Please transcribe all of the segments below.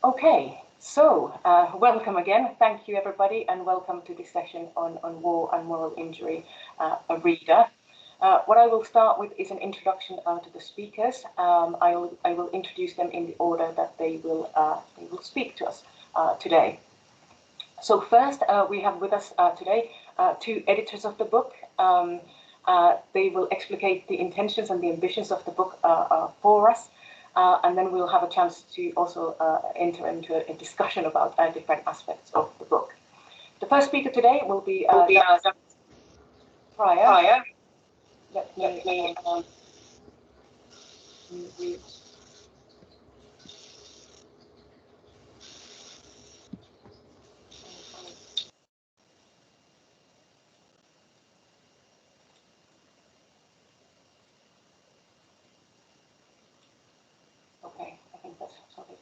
Okay, so welcome again. Thank you, everybody, and welcome to this session on war and moral injury, a reader. What I will start with is an introduction to the speakers. I will introduce them in the order that they will speak to us today. So first, we have with us today two editors of the book. They will explicate the intentions and the ambitions of the book for us. And then we'll have a chance to also enter into a discussion about different aspects of the book. The first speaker today will be Pryer. Let me mute. Okay, I think that's sorry.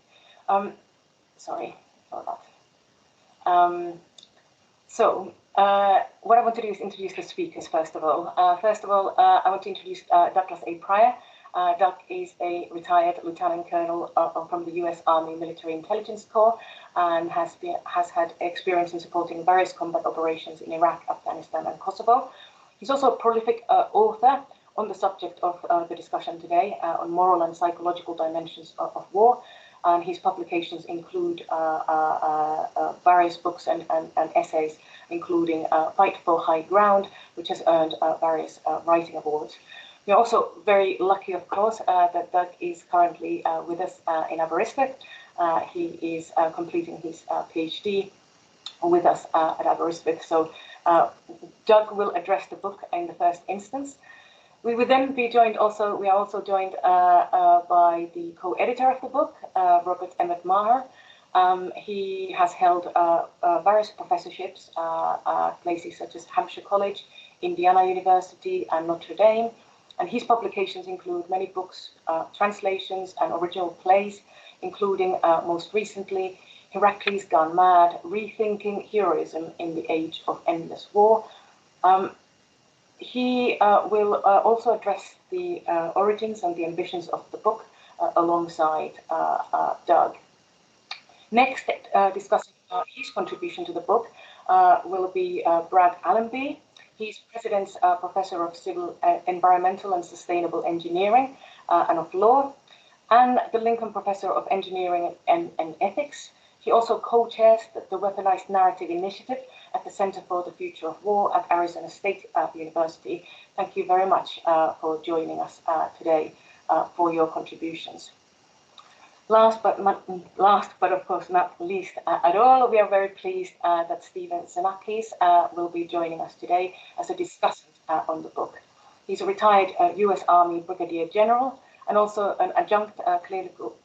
Sorry for that. What I want to do is introduce the speakers first of all. I want to introduce Douglas A. Pryer. Doug is a retired lieutenant colonel from the U.S. Army Military Intelligence Corps and has had experience in supporting various combat operations in Iraq, Afghanistan, and Kosovo. He's also a prolific author on the subject of the discussion today on moral and psychological dimensions of war. And his publications include various books and essays, including Fight for High Ground, which has earned various writing awards. We're also very lucky, of course, that Doug is currently with us in Aberystwyth. He is completing his PhD with us at Aberystwyth. So Doug will address the book in the first instance. We will then be joined we are also joined by the co-editor of the book, Robert Mcmahor. He has held various professorships at places such as Hampshire College, Indiana University, and Notre Dame. And his publications include many books, translations, and original plays, including most recently, Heracles Gone Mad, Rethinking Heroism in the Age of Endless War. He will also address the origins and the ambitions of the book alongside Doug. Next, discussing his contribution to the book will be Brad Allenby. He's President's Professor of Civil, Environmental and Sustainable Engineering and of Law, and the Lincoln Professor of Engineering and Ethics. He also co-chairs the Weaponized Narrative Initiative at the Center for the Future of War at Arizona State University. Thank you very much for joining us today for your contributions. Last but of course not least at all, we are very pleased that Stephen Cenakis will be joining us today as a discussant on the book. He's a retired U.S. Army Brigadier General and also an adjunct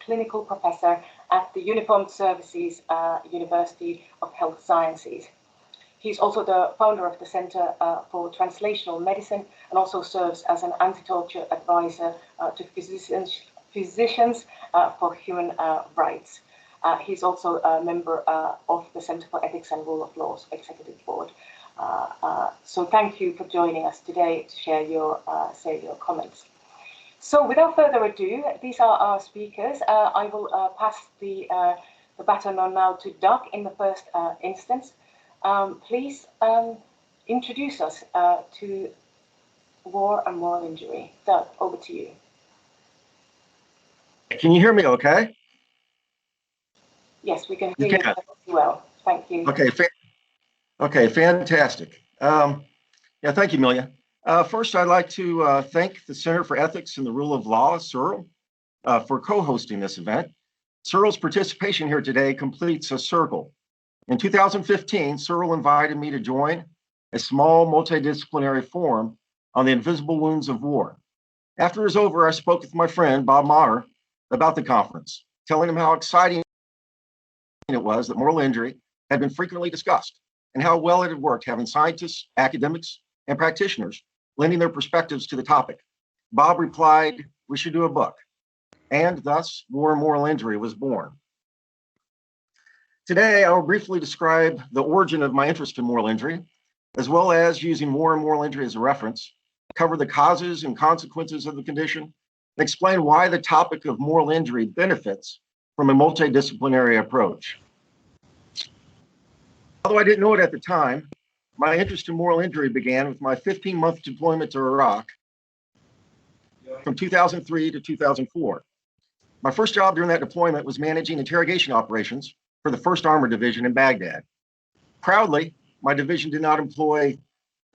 clinical professor at the Uniformed Services University of Health Sciences. He's also the founder of the Center for Translational Medicine and also serves as an anti-torture advisor to physicians for Human Rights. He's also a member of the Center for Ethics and Rule of Law's Executive Board. So thank you for joining us today to share your comments. So without further ado, these are our speakers. I will pass the baton on now to Doug in the first instance. Please introduce us to war and moral injury. Doug, over to you. Can you hear me okay? Yes, we can hear you perfectly well. Thank you. Okay, fantastic. Yeah, thank you, Milja. First, I'd like to thank the Center for Ethics and the Rule of Law, CERL, for co-hosting this event. CERL's participation here today completes a circle. In 2015, CERL invited me to join a small multidisciplinary forum on the invisible wounds of war. After it was over, I spoke with my friend, Bob Meagher, about the conference, telling him how exciting it was that moral injury had been frequently discussed and how well it had worked having scientists, academics, and practitioners lending their perspectives to the topic. Bob replied, "We should do a book." And thus, War and Moral Injury was born. Today, I will briefly describe the origin of my interest in moral injury, as well as using war and moral injury as a reference, cover the causes and consequences of the condition, and explain why the topic of moral injury benefits from a multidisciplinary approach. Although I didn't know it at the time, my interest in moral injury began with my 15-month deployment to Iraq from 2003 to 2004. My first job during that deployment was managing interrogation operations for the 1st Armored Division in Baghdad. Proudly, my division did not employ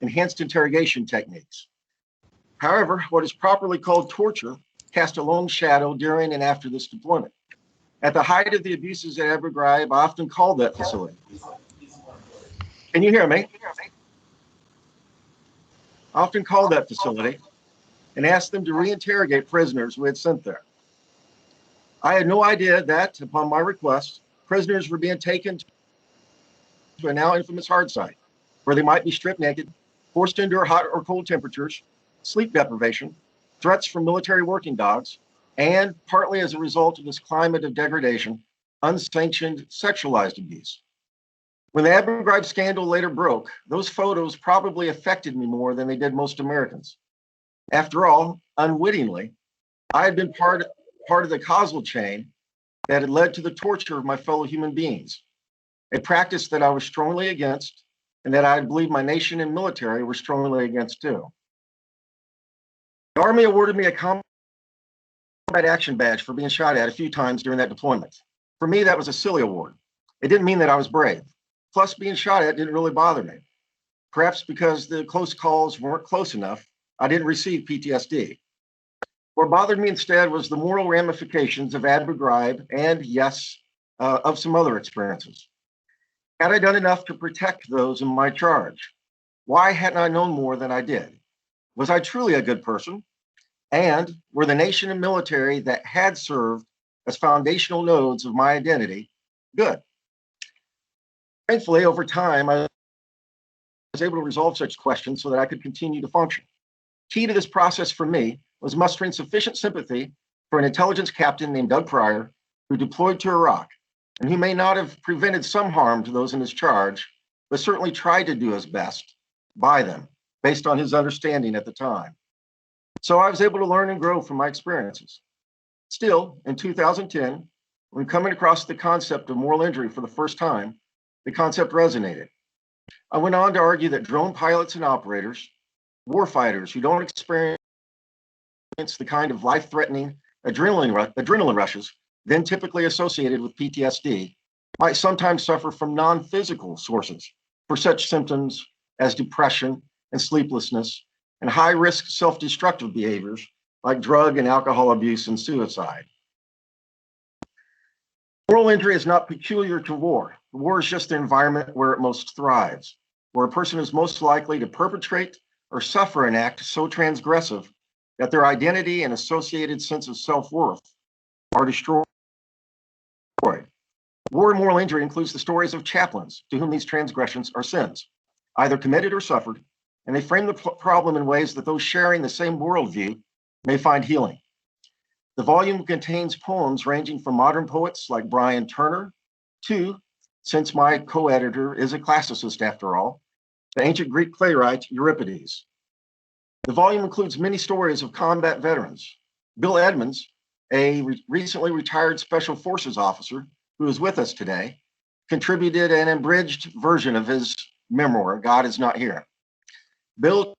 enhanced interrogation techniques. However, what is properly called torture cast a long shadow during and after this deployment. At the height of the abuses at Abu Ghraib, I often called that facility. Can you hear me? I often called that facility and asked them to reinterrogate prisoners we had sent there. I had no idea that, upon my request, prisoners were being taken to a now infamous hard site, where they might be stripped naked, forced to endure hot or cold temperatures, sleep deprivation, threats from military working dogs, and, partly as a result of this climate of degradation, unsanctioned sexualized abuse. When the Abu Ghraib scandal later broke, those photos probably affected me more than they did most Americans. After all, unwittingly, I had been part of the causal chain that had led to the torture of my fellow human beings, a practice that I was strongly against and that I believe my nation and military were strongly against too. The Army awarded me a combat action badge for being shot at a few times during that deployment. For me, that was a silly award. It didn't mean that I was brave. Plus, being shot at didn't really bother me. Perhaps because the close calls weren't close enough, I didn't receive PTSD. What bothered me instead was the moral ramifications of Abu Ghraib and, yes, of some other experiences. Had I done enough to protect those in my charge? Why hadn't I known more than I did? Was I truly a good person? And were the nation and military that had served as foundational nodes of my identity good? Thankfully, over time, I was able to resolve such questions so that I could continue to function. Key to this process for me was mustering sufficient sympathy for an intelligence captain named Doug Pryer, who deployed to Iraq, and who may not have prevented some harm to those in his charge, but certainly tried to do his best by them, based on his understanding at the time. So I was able to learn and grow from my experiences. Still, in 2010, when coming across the concept of moral injury for the first time, the concept resonated. I went on to argue that drone pilots and operators, warfighters who don't experience the kind of life-threatening adrenaline rushes then typically associated with PTSD, might sometimes suffer from non-physical sources for such symptoms as depression and sleeplessness and high-risk self-destructive behaviors like drug and alcohol abuse and suicide. Moral injury is not peculiar to war. War is just the environment where it most thrives, where a person is most likely to perpetrate or suffer an act so transgressive that their identity and associated sense of self-worth are destroyed. War and moral injury includes the stories of chaplains to whom these transgressions are sins, either committed or suffered, and they frame the problem in ways that those sharing the same worldview may find healing. The volume contains poems ranging from modern poets like Brian Turner to, since my co-editor is a classicist after all, the ancient Greek playwright Euripides. The volume includes many stories of combat veterans. Bill Edmonds, a recently retired Special Forces officer who is with us today, contributed an abridged version of his memoir, God Is Not Here. Bill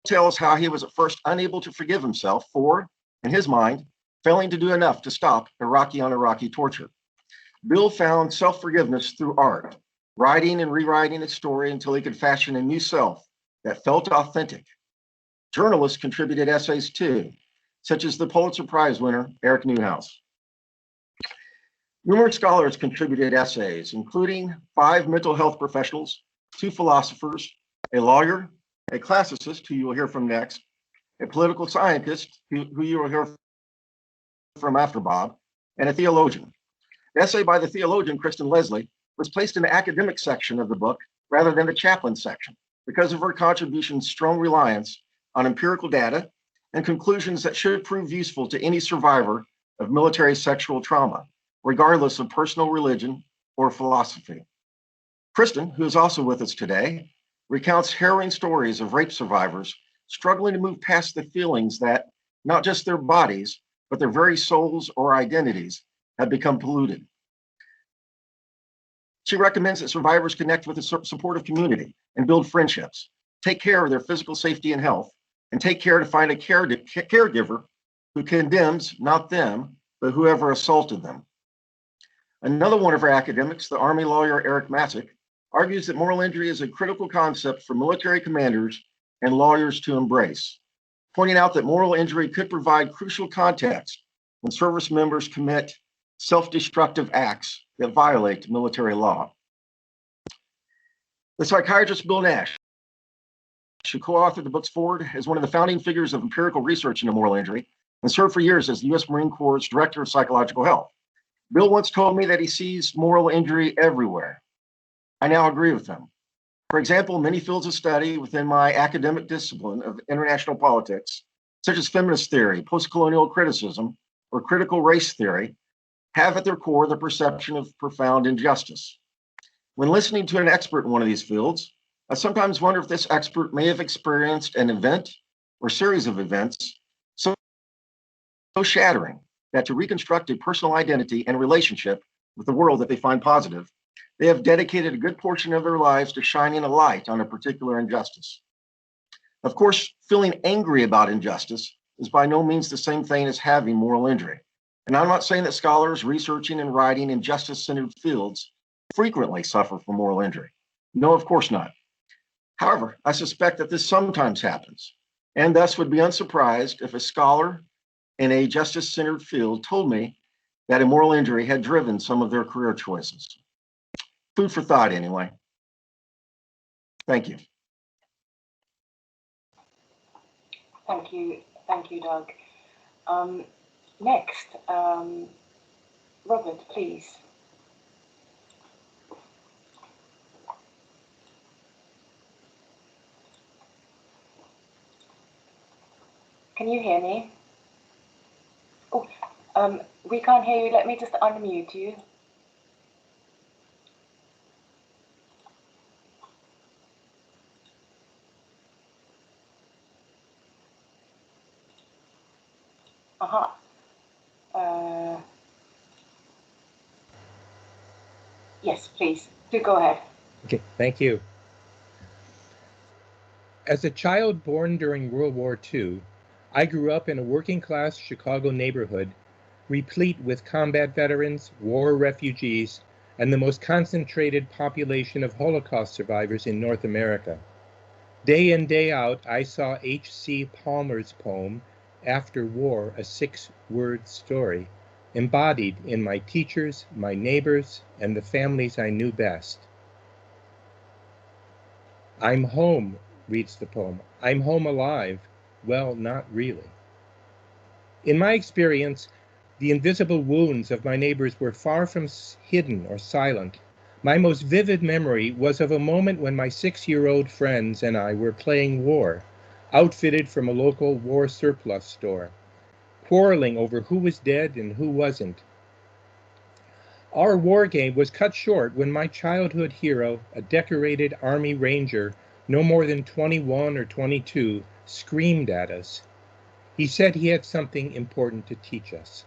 tells how he was at first unable to forgive himself for, in his mind, failing to do enough to stop Iraqi-on-Iraqi torture. Bill found self-forgiveness through art, writing and rewriting his story until he could fashion a new self that felt authentic. Journalists contributed essays too, such as the Pulitzer Prize winner, Eric Newhouse. Numerous scholars contributed essays, including 5 mental health professionals, 2 philosophers, a lawyer, a classicist, who you will hear from next, a political scientist, who you will hear from after Bob, and a theologian. The essay by the theologian, Kristen Leslie, was placed in the academic section of the book rather than the chaplain section because of her contribution's strong reliance on empirical data and conclusions that should prove useful to any survivor of military sexual trauma, regardless of personal religion or philosophy. Kristen, who is also with us today, recounts harrowing stories of rape survivors struggling to move past the feelings that not just their bodies, but their very souls or identities have become polluted. She recommends that survivors connect with a supportive community and build friendships, take care of their physical safety and health, and take care to find a caregiver who condemns not them, but whoever assaulted them. Another one of our academics, the Army lawyer Eric Masick, argues that moral injury is a critical concept for military commanders and lawyers to embrace, pointing out that moral injury could provide crucial context when service members commit self-destructive acts that violate military law. The psychiatrist Bill Nash, who co-authored the book's forward, is one of the founding figures of empirical research into moral injury and served for years as the U.S. Marine Corps' Director of Psychological Health. Bill once told me that he sees moral injury everywhere. I now agree with him. For example, many fields of study within my academic discipline of international politics, such as feminist theory, post-colonial criticism, or critical race theory, have at their core the perception of profound injustice. When listening to an expert in one of these fields, I sometimes wonder if this expert may have experienced an event or series of events so shattering that to reconstruct a personal identity and relationship with the world that they find positive, they have dedicated a good portion of their lives to shining a light on a particular injustice. Of course, feeling angry about injustice is by no means the same thing as having moral injury. And I'm not saying that scholars researching and writing in justice-centered fields frequently suffer from moral injury. No, of course not. However, I suspect that this sometimes happens, and thus would be unsurprised if a scholar in a justice-centered field told me that a moral injury had driven some of their career choices. Food for thought, anyway. Thank you. Thank you, Doug. Next, Robert, please. Can you hear me? Oh, we can't hear you. Let me just unmute you. Aha. Yes, please. Do go ahead. Okay, thank you. As a child born during World War II, I grew up in a working-class Chicago neighborhood replete with combat veterans, war refugees, and the most concentrated population of Holocaust survivors in North America. Day in, day out, I saw H.C. Palmer's poem, After War, a 6-word story, embodied in my teachers, my neighbors, and the families I knew best. I'm home, reads the poem. I'm home alive. Well, not really. In my experience, the invisible wounds of my neighbors were far from hidden or silent. My most vivid memory was of a moment when my 6-year-old friends and I were playing war, outfitted from a local war surplus store, quarreling over who was dead and who wasn't. Our war game was cut short when my childhood hero, a decorated Army Ranger, no more than 21 or 22, screamed at us. He said he had something important to teach us.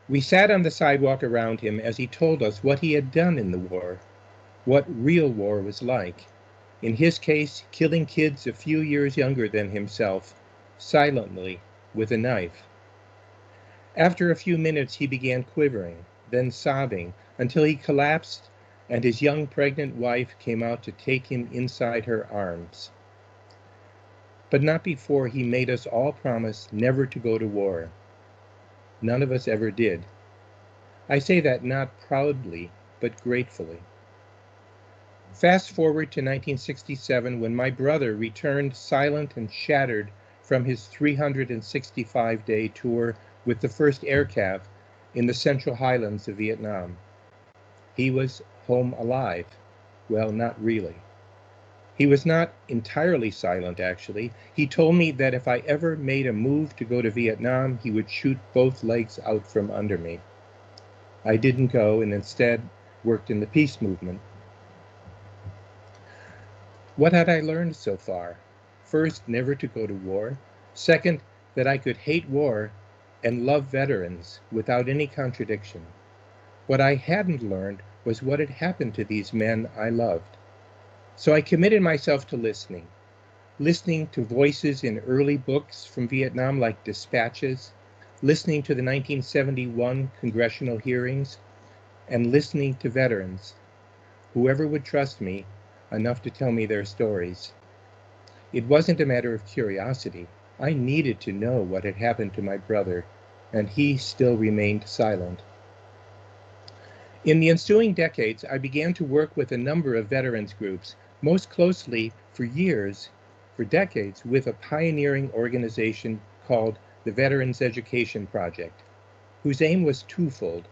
We sat on the sidewalk around him as he told us what he had done in the war, what real war was like. In his case, killing kids a few years younger than himself, silently, with a knife. After a few minutes, he began quivering, then sobbing, until he collapsed and his young pregnant wife came out to take him inside her arms. But not before he made us all promise never to go to war. None of us ever did. I say that not proudly, but gratefully. Fast forward to 1967, when my brother returned silent and shattered from his 365-day tour with the 1st Air Cav in the Central Highlands of Vietnam. He was home alive. Well, not really. He was not entirely silent, actually. He told me that if I ever made a move to go to Vietnam, he would shoot both legs out from under me. I didn't go and instead worked in the peace movement. What had I learned so far? First, never to go to war. Second, that I could hate war and love veterans without any contradiction. What I hadn't learned was what had happened to these men I loved. So I committed myself to listening to voices in early books from Vietnam like Dispatches, listening to the 1971 congressional hearings, and listening to veterans, whoever would trust me enough to tell me their stories. It wasn't a matter of curiosity. I needed to know what had happened to my brother, and he still remained silent. In the ensuing decades, I began to work with a number of veterans groups, most closely for decades, with a pioneering organization called the Veterans Education Project, whose aim was twofold: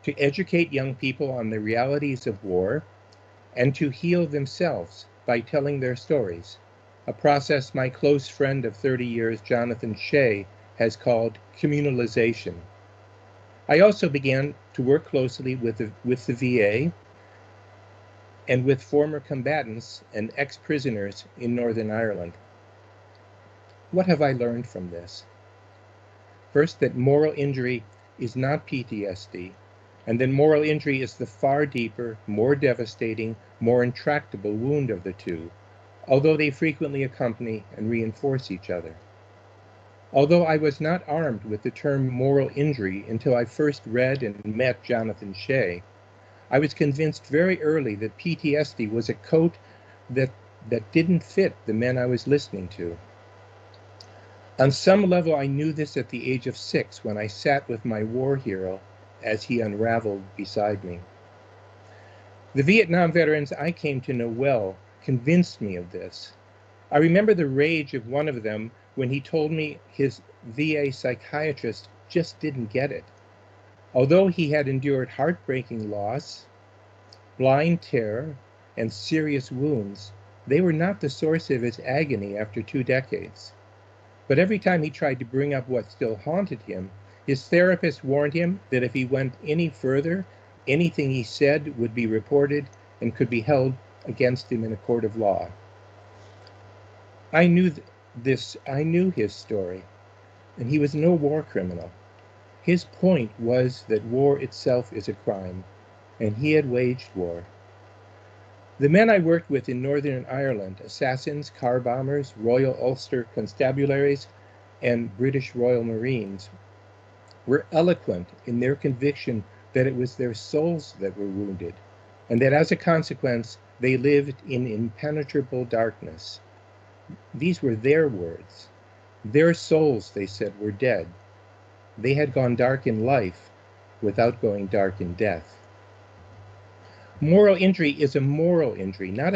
to educate young people on the realities of war and to heal themselves by telling their stories, a process my close friend of 30 years, Jonathan Shea, has called communalization. I also began to work closely with the VA and with former combatants and ex-prisoners in Northern Ireland. What have I learned from this? First, that moral injury is not PTSD, and that moral injury is the far deeper, more devastating, more intractable wound of the two, although they frequently accompany and reinforce each other. Although I was not armed with the term moral injury until I first read and met Jonathan Shea, I was convinced very early that PTSD was a coat that didn't fit the men I was listening to. On some level, I knew this at the age of 6 when I sat with my war hero as he unraveled beside me. The Vietnam veterans I came to know well convinced me of this. I remember the rage of one of them when he told me his VA psychiatrist just didn't get it. Although he had endured heartbreaking loss, blind terror, and serious wounds, they were not the source of his agony after 2 decades. But every time he tried to bring up what still haunted him, his therapist warned him that if he went any further, anything he said would be reported and could be held against him in a court of law. I knew his story, and he was no war criminal. His point was that war itself is a crime, and he had waged war. The men I worked with in Northern Ireland, assassins, car bombers, Royal Ulster Constabularies, and British Royal Marines, were eloquent in their conviction that it was their souls that were wounded, and that as a consequence, they lived in impenetrable darkness. These were their words. Their souls, they said, were dead. They had gone dark in life without going dark in death. Moral injury is a moral injury, not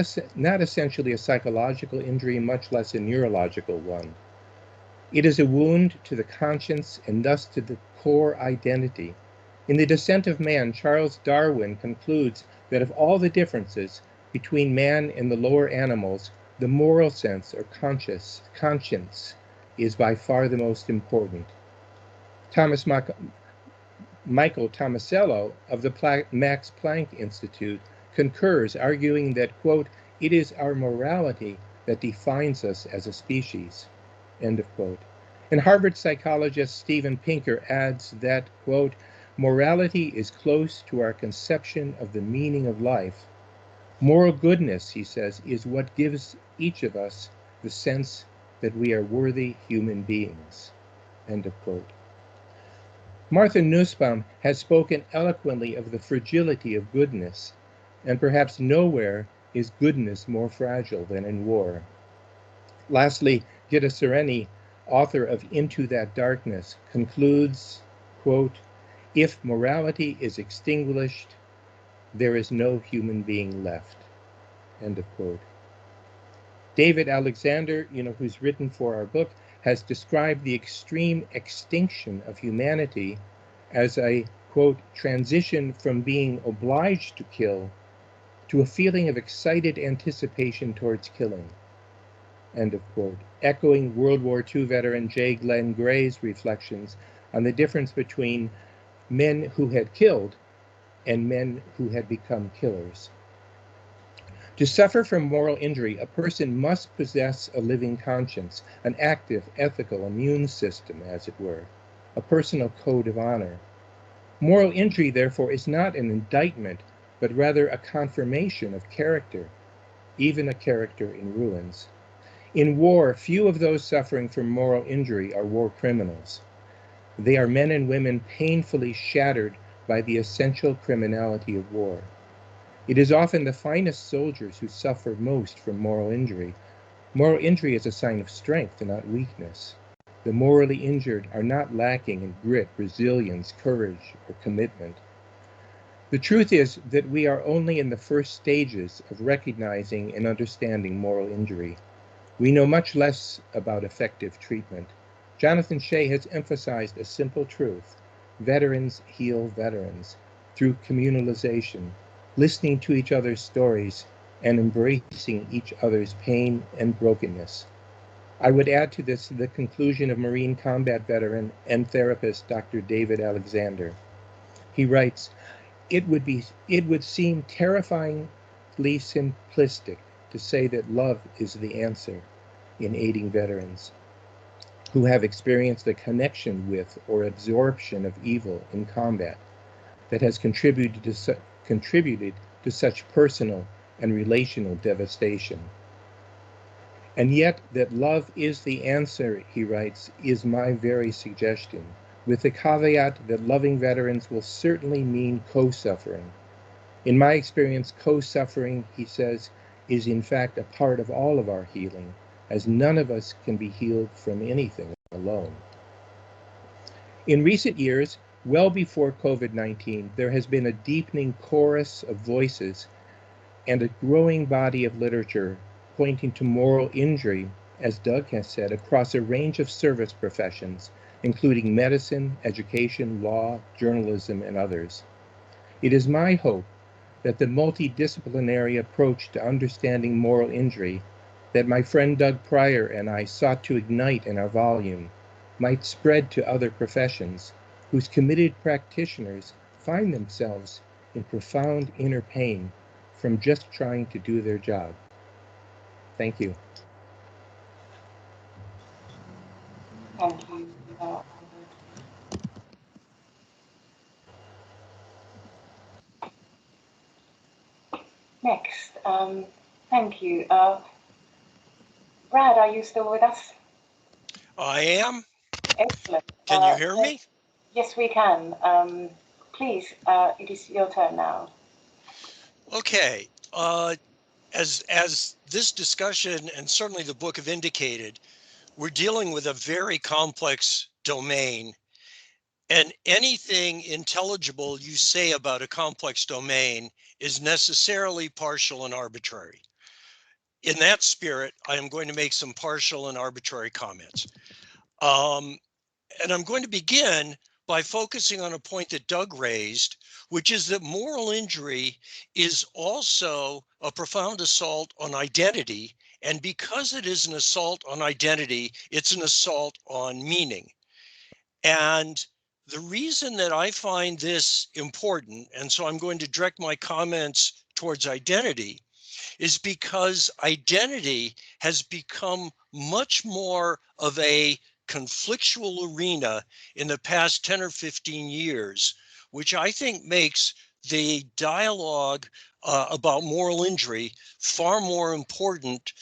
essentially a psychological injury, much less a neurological one. It is a wound to the conscience and thus to the core identity. In The Descent of Man, Charles Darwin concludes that of all the differences between man and the lower animals, the moral sense or conscience is by far the most important. Michael Tomasello of the Max Planck Institute concurs, arguing that, quote, it is our morality that defines us as a species, end of quote. And Harvard psychologist Steven Pinker adds that, quote, morality is close to our conception of the meaning of life. Moral goodness, he says, is what gives each of us the sense that we are worthy human beings, end of quote. Martha Nussbaum has spoken eloquently of the fragility of goodness, and perhaps nowhere is goodness more fragile than in war. Lastly, Gitta Sereny, author of Into That Darkness, concludes, quote, if morality is extinguished, there is no human being left, end of quote. David Alexander, who's written for our book, has described the extreme extinction of humanity as a, quote, transition from being obliged to kill to a feeling of excited anticipation towards killing, end of quote, echoing World War II veteran J. Glenn Gray's reflections on the difference between men who had killed and men who had become killers. To suffer from moral injury, a person must possess a living conscience, an active, ethical, immune system, as it were. a personal code of honor. Moral injury, therefore, is not an indictment, but rather a confirmation of character, even a character in ruins. In war, few of those suffering from moral injury are war criminals. They are men and women painfully shattered by the essential criminality of war. It is often the finest soldiers who suffer most from moral injury. Moral injury is a sign of strength and not weakness. The morally injured are not lacking in grit, resilience, courage, or commitment. The truth is that we are only in the first stages of recognizing and understanding moral injury. We know much less about effective treatment. Jonathan Shea has emphasized a simple truth: veterans heal veterans through communalization, listening to each other's stories, and embracing each other's pain and brokenness. I would add to this the conclusion of Marine combat veteran and therapist Dr. David Alexander. He writes, it would seem terrifyingly simplistic to say that love is the answer in aiding veterans who have experienced a connection with or absorption of evil in combat that has contributed to such personal and relational devastation. And yet that love is the answer, he writes, is my very suggestion, with the caveat that loving veterans will certainly mean co-suffering. In my experience, co-suffering, he says, is in fact a part of all of our healing, as none of us can be healed from anything alone. In recent years, well before COVID-19, there has been a deepening chorus of voices and a growing body of literature pointing to moral injury, as Doug has said, across a range of service professions, including medicine, education, law, journalism, and others. It is my hope that the multidisciplinary approach to understanding moral injury that my friend Doug Pryer and I sought to ignite in our volume might spread to other professions whose committed practitioners find themselves in profound inner pain from just trying to do their job. Thank you. Thank you. Next, thank you. Brad, are you still with us? I am. Excellent. Can you hear me? Yes, we can. Please, it is your turn now. Okay. As this discussion and certainly the book have indicated, we're dealing with a very complex domain, and anything intelligible you say about a complex domain is necessarily partial and arbitrary. In that spirit, I am going to make some partial and arbitrary comments. And I'm going to begin by focusing on a point that Doug raised, which is that moral injury is also a profound assault on identity. And because it is an assault on identity, it's an assault on meaning. And the reason that I find this important, and so I'm going to direct my comments towards identity, is because identity has become much more of a conflictual arena in the past 10 or 15 years, which I think makes the dialogue about moral injury far more important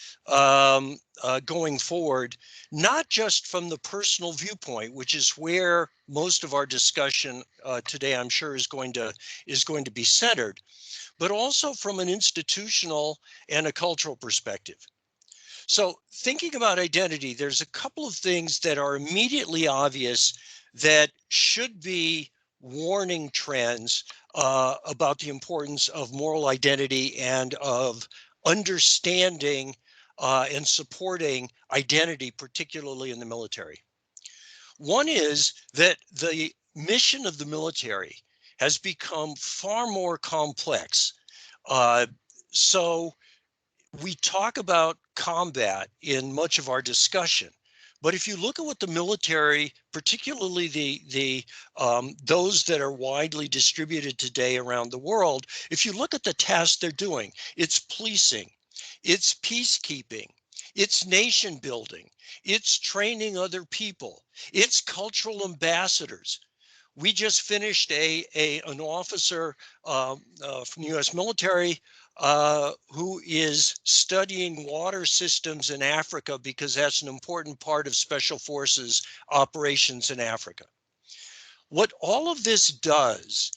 going forward, not just from the personal viewpoint, which is where most of our discussion today, I'm sure, is going to be centered, but also from an institutional and a cultural perspective. So thinking about identity, there's a couple of things that are immediately obvious that should be warning trends about the importance of moral identity and of understanding and supporting identity, particularly in the military. One is that the mission of the military has become far more complex. So we talk about combat in much of our discussion, but if you look at what the military, particularly those that are widely distributed today around the world, if you look at the tasks they're doing, it's policing, it's peacekeeping, It's nation building. It's training other people. It's cultural ambassadors. We just finished an officer from the U.S. military who is studying water systems in Africa because that's an important part of special forces operations in Africa. What all of this does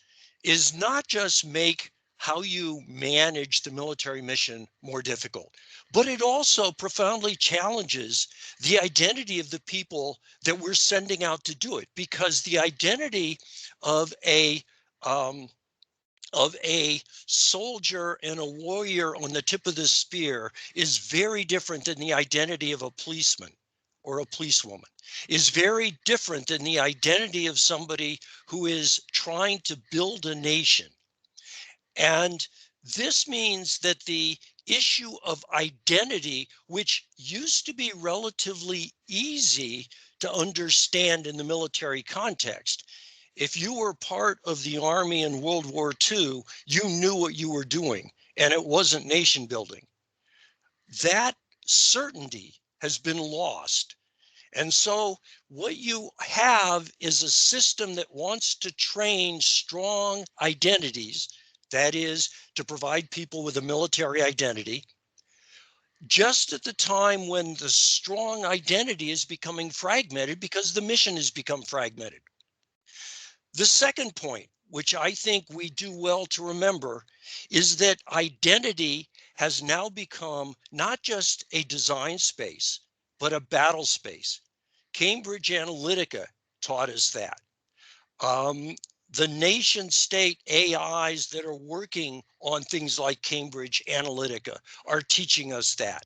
is not just make how you manage the military mission more difficult, but it also profoundly challenges the identity of the people that we're sending out to do it, because the identity of um, a soldier and a warrior on the tip of the spear is very different than the identity of a policeman or a policewoman, is very different than the identity of somebody who is trying to build a nation. And this means that the issue of identity, which used to be relatively easy to understand in the military context, if you were part of the Army in World War II, you knew what you were doing, and it wasn't nation building. That certainty has been lost. And so what you have is a system that wants to train strong identities, that is, to provide people with a military identity, just at the time when the strong identity is becoming fragmented because the mission has become fragmented. The second point, which I think we do well to remember, is that identity has now become not just a design space, but a battle space. Cambridge Analytica taught us that. The nation state AIs that are working on things like Cambridge Analytica are teaching us that.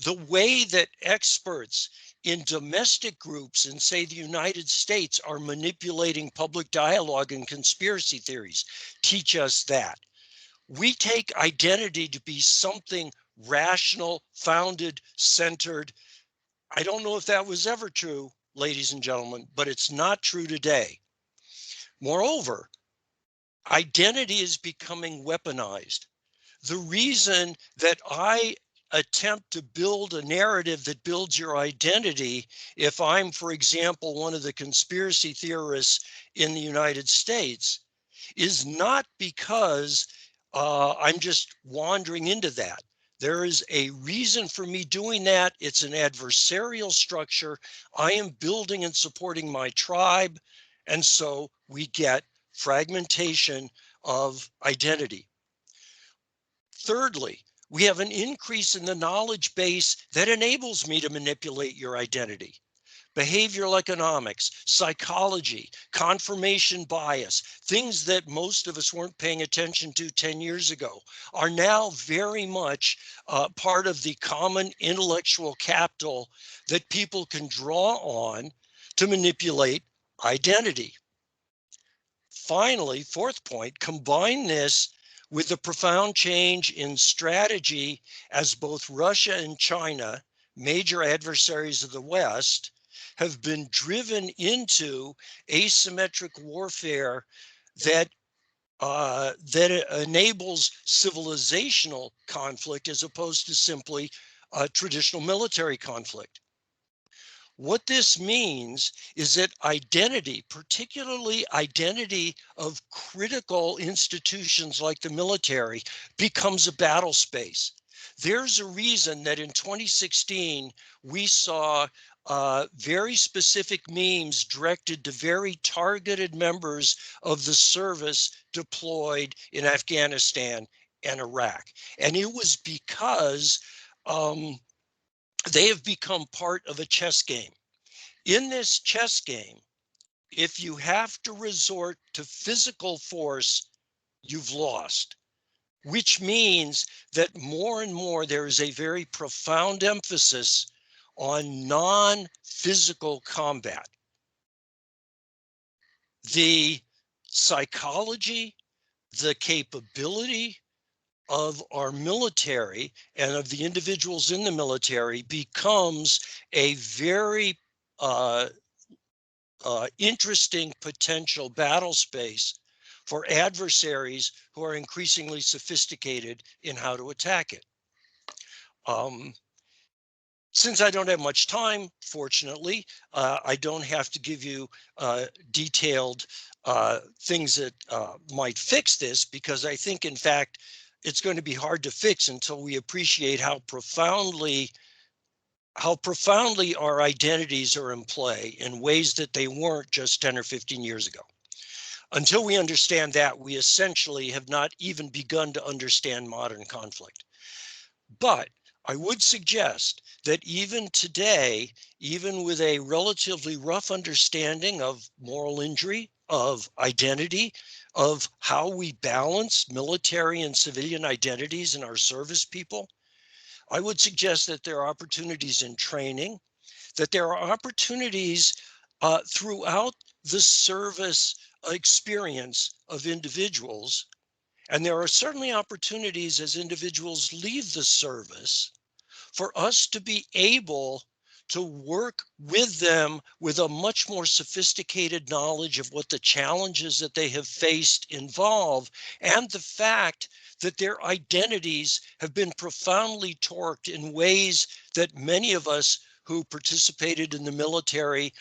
The way that experts in domestic groups in, say, the United States are manipulating public dialogue and conspiracy theories teach us that. We take identity to be something rational, founded, centered. I don't know if that was ever true, ladies and gentlemen, but it's not true today. Moreover, identity is becoming weaponized. The reason that I attempt to build a narrative that builds your identity, if I'm, for example, one of the conspiracy theorists in the United States, is not because I'm just wandering into that. There is a reason for me doing that. It's an adversarial structure. I am building and supporting my tribe. And so we get fragmentation of identity. Thirdly, we have an increase in the knowledge base that enables me to manipulate your identity. Behavioral economics, psychology, confirmation bias, things that most of us weren't paying attention to 10 years ago are now very much part of the common intellectual capital that people can draw on to manipulate identity. Finally, fourth point, combine this with the profound change in strategy as both Russia and China, major adversaries of the West, have been driven into asymmetric warfare that enables civilizational conflict as opposed to simply traditional military conflict. What this means is that identity, particularly identity of critical institutions like the military, becomes a battle space. There's a reason that in 2016, we saw very specific memes directed to very targeted members of the service deployed in Afghanistan and Iraq. And it was because they have become part of a chess game. In this chess game, if you have to resort to physical force, you've lost, which means that more and more there is a very profound emphasis on non-physical combat. The psychology, the capability of our military and of the individuals in the military becomes a very interesting potential battle space for adversaries who are increasingly sophisticated in how to attack it. Since I don't have much time, fortunately, I don't have to give you detailed things that might fix this, because I think, in fact, it's going to be hard to fix until we appreciate how profoundly our identities are in play in ways that they weren't just 10 or 15 years ago. Until we understand that, we essentially have not even begun to understand modern conflict. But I would suggest that even today, even with a relatively rough understanding of moral injury, of identity, of how we balance military and civilian identities in our service people, I would suggest that there are opportunities in training, that there are opportunities throughout the service experience of individuals. And there are certainly opportunities as individuals leave the service for us to be able to work with them with a much more sophisticated knowledge of what the challenges that they have faced involve, and the fact that their identities have been profoundly torqued in ways that many of us who participated in the military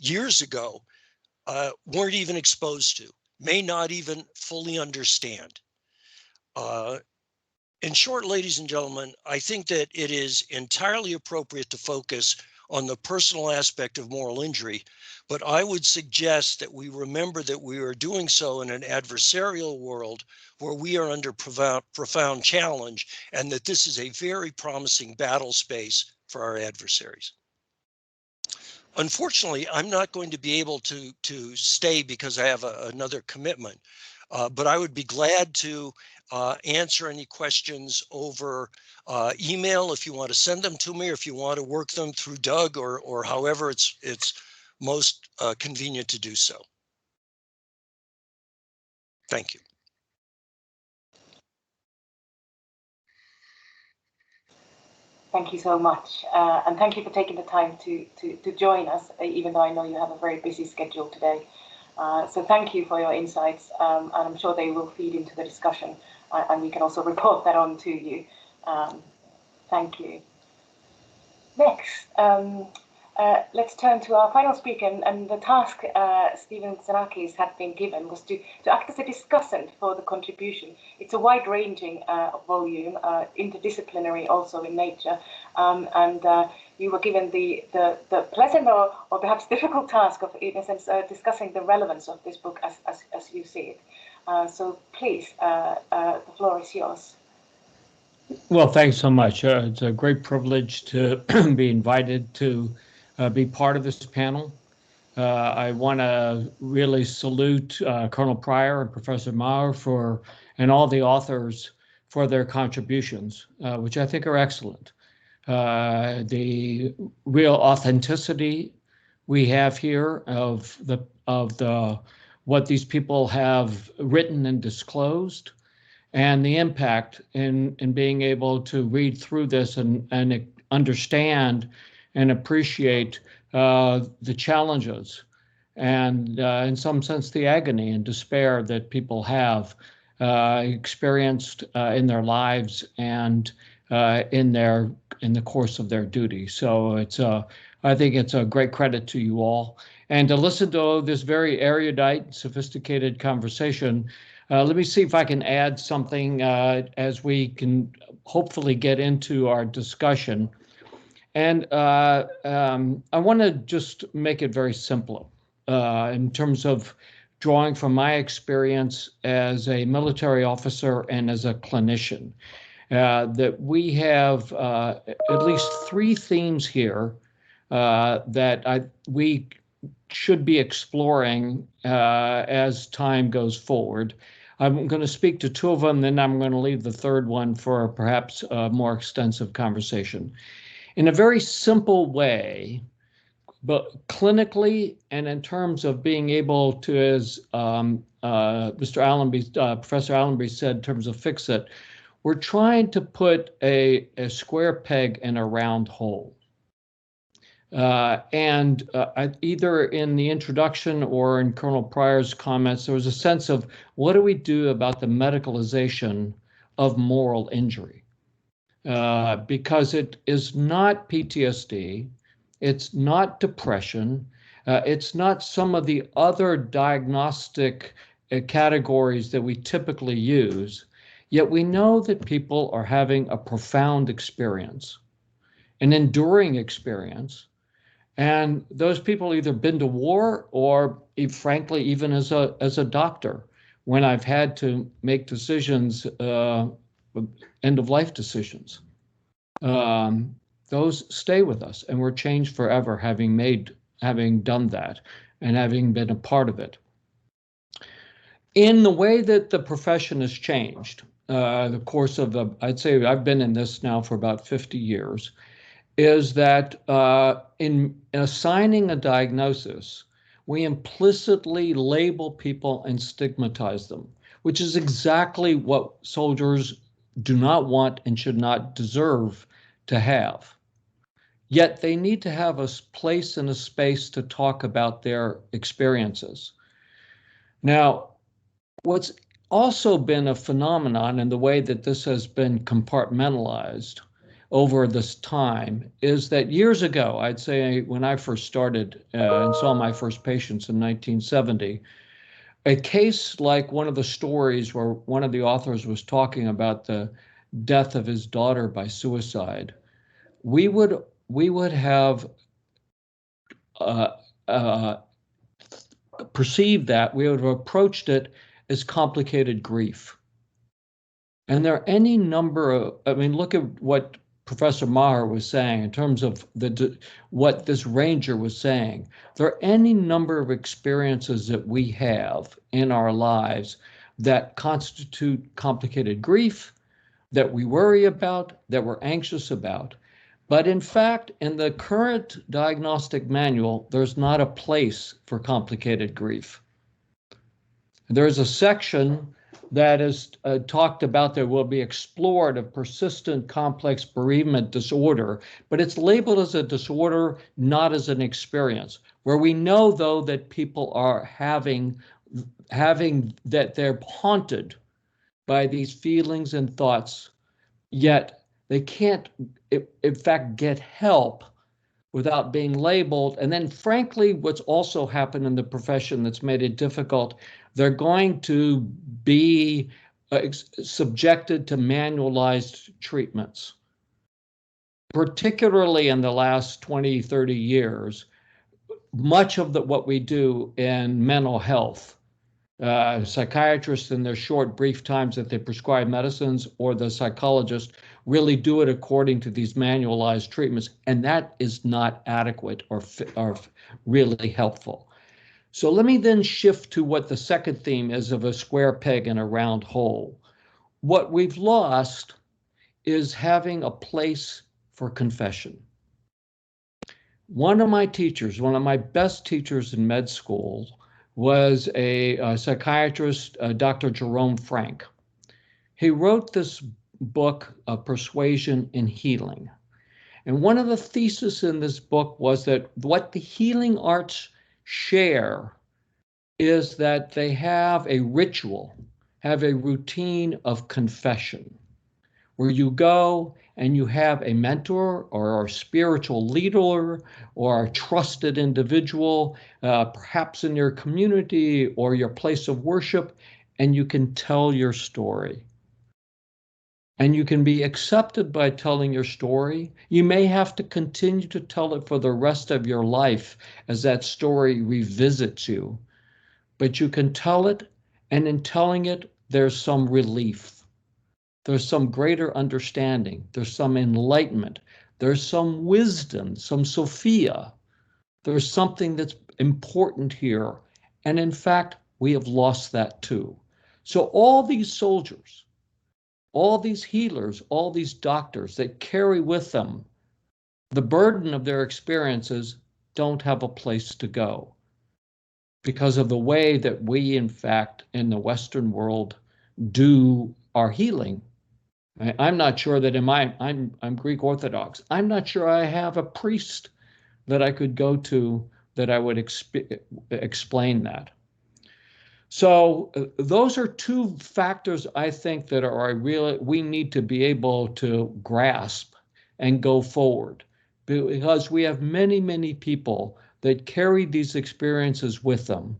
years ago weren't even exposed to, may not even fully understand. In short, ladies and gentlemen, I think that it is entirely appropriate to focus on the personal aspect of moral injury, but I would suggest that we remember that we are doing so in an adversarial world where we are under profound challenge, and that this is a very promising battle space for our adversaries. Unfortunately, I'm not going to be able to stay because I have another commitment, but I would be glad to answer any questions over email if you want to send them to me, or if you want to work them through Doug, or however it's most convenient to do so. Thank you. Thank you so much, and thank you for taking the time to join us, even though I know you have a very busy schedule today. So thank you for your insights, and I'm sure they will feed into the discussion, and we can also report that on to you. Thank you. Next, let's turn to our final speaker, and the task Stephen Cenakis had been given was to act as a discussant for the contribution. It's a wide-ranging volume, interdisciplinary also in nature, and you were given the pleasant or perhaps difficult task of, in a sense, discussing the relevance of this book as you see it. So please, the floor is yours. Well, thanks so much. It's a great privilege to be invited to be part of this panel. I want to really salute Colonel Pryer and Professor Mcmahor and all the authors for their contributions, which I think are excellent. The real authenticity we have here of what these people have written and disclosed, and the impact in being able to read through this and understand and appreciate the challenges and in some sense the agony and despair that people have experienced in their lives and in the course of their duty. So I think it's a great credit to you all. And to listen to this very erudite, sophisticated conversation, let me see if I can add something as we can hopefully get into our discussion. And I want to just make it very simple in terms of drawing from my experience as a military officer and as a clinician, that we have at least three themes here that we should be exploring as time goes forward. I'm going to speak to two of them, then I'm going to leave the third one for perhaps a more extensive conversation. In a very simple way, but clinically and in terms of being able to, as Mr. Allenby, Professor Allenby said, in terms of fix it, we're trying to put a square peg in a round hole. Either in the introduction or in Colonel Pryor's comments, there was a sense of what do we do about the medicalization of moral injury? because it is not PTSD, it's not depression, it's not some of the other diagnostic categories that we typically use, yet we know that people are having a profound experience, an enduring experience. And those people either been to war or, frankly, even as a doctor, when I've had to make decisions, end of life decisions, those stay with us, and we're changed forever, having done that and having been a part of it. In the way that the profession has changed, the course of I'd say I've been in this now for about 50 years, is that in assigning a diagnosis, we implicitly label people and stigmatize them, which is exactly what soldiers do not want and should not deserve to have. Yet they need to have a place and a space to talk about their experiences. Now, what's also been a phenomenon in the way that this has been compartmentalized over this time is that years ago, I'd say when I first started and saw my first patients in 1970, a case like one of the stories where one of the authors was talking about the death of his daughter by suicide, we would have perceived that, we would have approached it as complicated grief. And there are any number of, look at what Professor Meagher was saying in terms of what this ranger was saying. There are any number of experiences that we have in our lives that constitute complicated grief, that we worry about, that we're anxious about. But in fact, in the current diagnostic manual, there's not a place for complicated grief. There's a section that is talked about that will be explored of persistent complex bereavement disorder, but it's labeled as a disorder, not as an experience, where we know, though, that people are having that they're haunted by these feelings and thoughts, yet they can't, in fact, get help without being labeled. And then, frankly, what's also happened in the profession that's made it difficult, they're going to be subjected to manualized treatments. Particularly in the last 20, 30 years, much of what we do in mental health, psychiatrists in their short, brief times that they prescribe medicines, or the psychologists really do it according to these manualized treatments, and that is not adequate or really helpful. So let me then shift to what the second theme is of a square peg in a round hole. What we've lost is having a place for confession. One of my teachers, one of my best teachers in med school, was a psychiatrist, Dr. Jerome Frank. He wrote this book, Persuasion and Healing. And one of the theses in this book was that what the healing arts share is that they have a ritual, have a routine of confession, where you go and you have a mentor or a spiritual leader or a trusted individual, perhaps in your community or your place of worship, and you can tell your story. And you can be accepted by telling your story. You may have to continue to tell it for the rest of your life as that story revisits you. But you can tell it, and in telling it, there's some relief. There's some greater understanding. There's some enlightenment. There's some wisdom, some Sophia. There's something that's important here. And in fact, we have lost that too. So all these soldiers, all these healers, all these doctors that carry with them the burden of their experiences don't have a place to go because of the way that we, in fact, in the Western world do our healing. I'm not sure that I'm Greek Orthodox. I'm not sure I have a priest that I could go to that I would explain that. So those are two factors I think that are we need to be able to grasp and go forward, because we have many, many people that carry these experiences with them.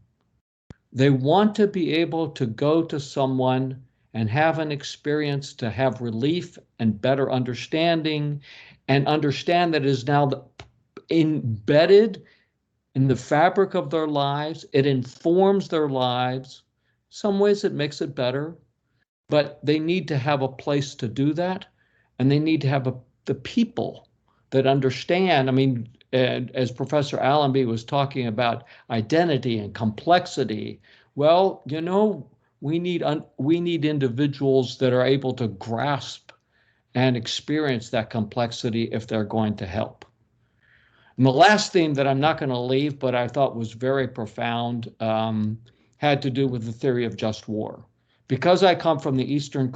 They want to be able to go to someone and have an experience to have relief and better understanding, and understand that it is now embedded in the fabric of their lives. It informs their lives. Some ways it makes it better, but they need to have a place to do that. And they need to have the people that understand. I mean, as Professor Allenby was talking about identity and complexity, well, you know, we need individuals that are able to grasp and experience that complexity if they're going to help. And the last theme that I'm not going to leave, but I thought was very profound, had to do with the theory of just war. Because I come from the Eastern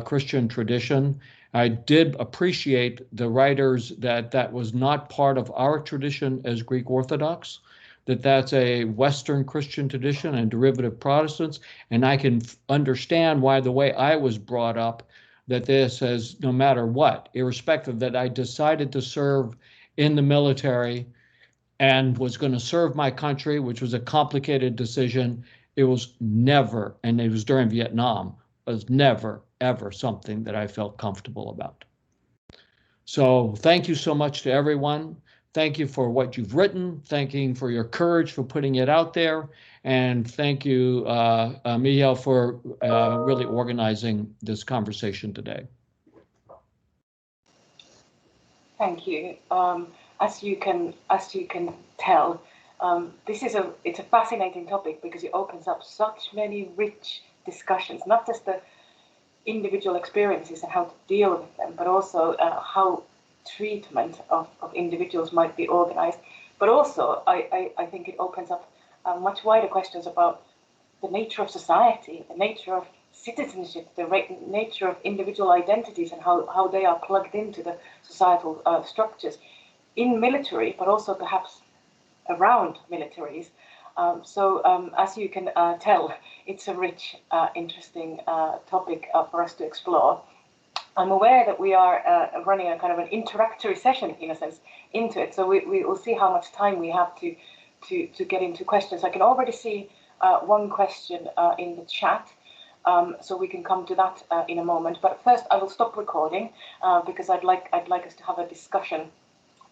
Christian tradition, I did appreciate the writers that was not part of our tradition as Greek Orthodox, that's a Western Christian tradition and derivative Protestants. And I can understand why the way I was brought up, that this says no matter what, irrespective, that I decided to serve in the military and was going to serve my country, which was a complicated decision. It was never, and it was during Vietnam, was never, ever something that I felt comfortable about. So thank you so much to everyone. Thank you for what you've written. Thank you for your courage for putting it out there. And thank you, Milja, for really organizing this conversation today. Thank you. As you can tell, it's a fascinating topic because it opens up such many rich discussions, not just the individual experiences and how to deal with them, but also how treatment of individuals might be organized. But also, I think it opens up much wider questions about the nature of society, the nature of citizenship, the nature of individual identities, and how they are plugged into the societal structures in military, but also perhaps around militaries. As you can tell, it's a rich, interesting topic for us to explore. I'm aware that we are running a kind of an interactory session, in a sense, into it. So we will see how much time we have to get into questions. I can already see one question in the chat. So we can come to that in a moment. But first, I will stop recording because I'd like us to have a discussion